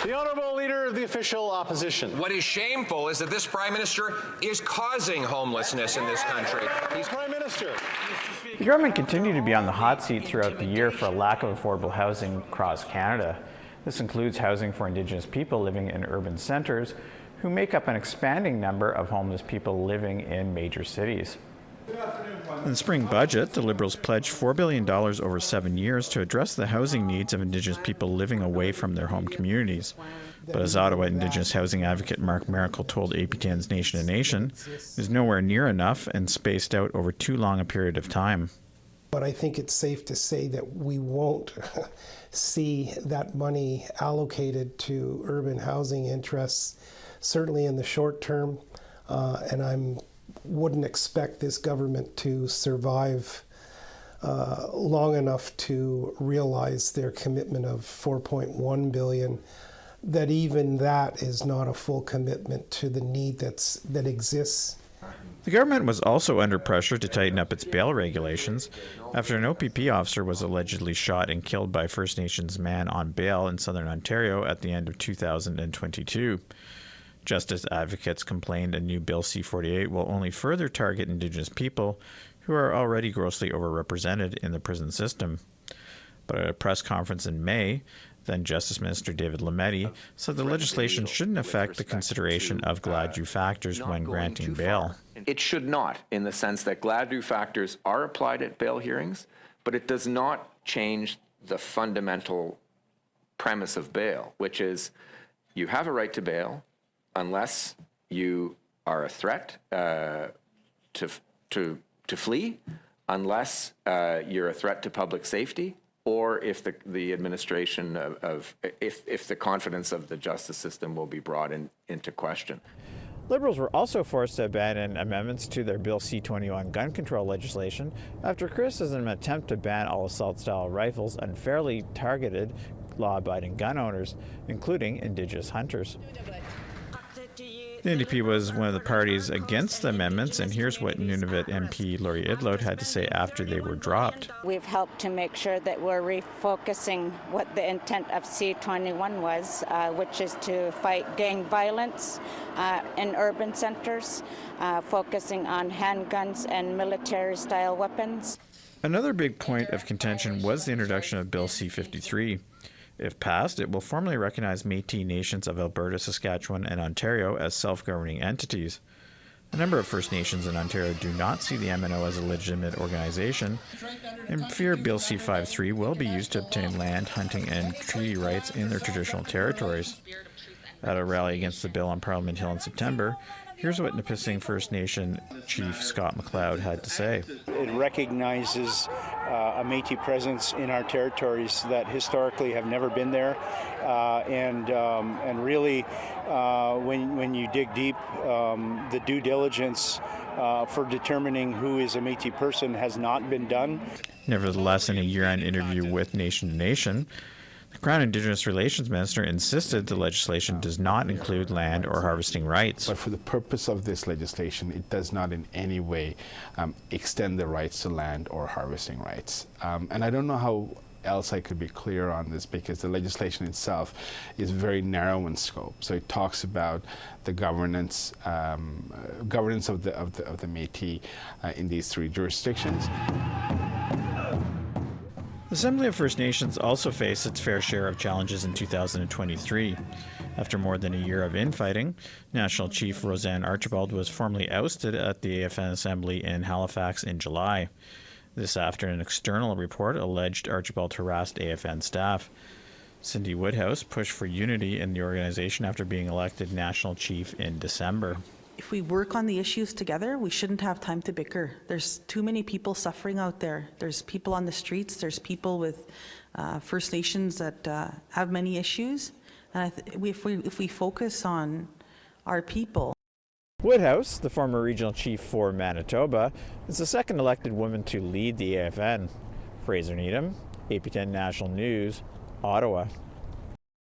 The Honourable Leader of the Official Opposition. What is shameful is that this Prime Minister is causing homelessness in this country. He's Prime Minister. The government continued to be on the hot seat throughout the year for a lack of affordable housing across Canada. This includes housing for Indigenous people living in urban centres, who make up an expanding number of homeless people living in major cities. In the spring budget, the Liberals pledged $4 billion over 7 years to address the housing needs of Indigenous people living away from their home communities. But as Ottawa Indigenous housing advocate Mark Miracle told APTN's Nation to Nation, it is nowhere near enough and spaced out over too long a period of time. But I think it's safe to say that we won't see that money allocated to urban housing interests, certainly in the short term, and I wouldn't expect this government to survive long enough to realize their commitment of $4.1 billion. That even that is not a full commitment to the need that exists. The government was also under pressure to tighten up its bail regulations after an OPP officer was allegedly shot and killed by First Nations man on bail in southern Ontario at the end of 2022. Justice advocates complained a new Bill C-48 will only further target Indigenous people who are already grossly overrepresented in the prison system. But at a press conference in May, then Justice Minister David Lametti said the legislation shouldn't affect the consideration of Gladue factors when granting bail. It should not, in the sense that Gladue factors are applied at bail hearings, but it does not change the fundamental premise of bail, which is you have a right to bail unless you are a threat to flee, unless you're a threat to public safety, or if the administration if the confidence of the justice system will be brought into question. Liberals were also forced to abandon amendments to their Bill C-21 gun control legislation after criticism an attempt to ban all assault-style rifles unfairly targeted law-abiding gun owners, including Indigenous hunters. The NDP was one of the parties against the amendments, and here's what Nunavut MP Laurie Idlot had to say after they were dropped. We've helped to make sure that we're refocusing what the intent of C-21 was, which is to fight gang violence in urban centres, focusing on handguns and military-style weapons. Another big point of contention was the introduction of Bill C-53. If passed, it will formally recognize Métis nations of Alberta, Saskatchewan, and Ontario as self-governing entities. A number of First Nations in Ontario do not see the MNO as a legitimate organization and fear Bill C-53 will be used to obtain land, hunting, and treaty rights in their traditional territories. At a rally against the bill on Parliament Hill in September, here's what Nipissing First Nation Chief Scott McLeod had to say. It recognizes a Métis presence in our territories that historically have never been there, and really, when you dig deep, the due diligence for determining who is a Métis person has not been done. Nevertheless, in a year-end interview with Nation to Nation, the Crown Indigenous Relations Minister insisted the legislation does not include land or harvesting rights. But for the purpose of this legislation, it does not in any way extend the rights to land or harvesting rights. And I don't know how else I could be clear on this, because the legislation itself is very narrow in scope. So it talks about the governance of the Métis in these three jurisdictions. The Assembly of First Nations also faced its fair share of challenges in 2023. After more than a year of infighting, National Chief Roseanne Archibald was formally ousted at the AFN Assembly in Halifax in July. This after an external report alleged Archibald harassed AFN staff. Cindy Woodhouse pushed for unity in the organization after being elected National Chief in December. If we work on the issues together, we shouldn't have time to bicker. There's too many people suffering out there. There's people on the streets. There's people with First Nations that have many issues. And if we focus on our people. Woodhouse, the former regional chief for Manitoba, is the second elected woman to lead the AFN. Fraser Needham, APTN National News, Ottawa.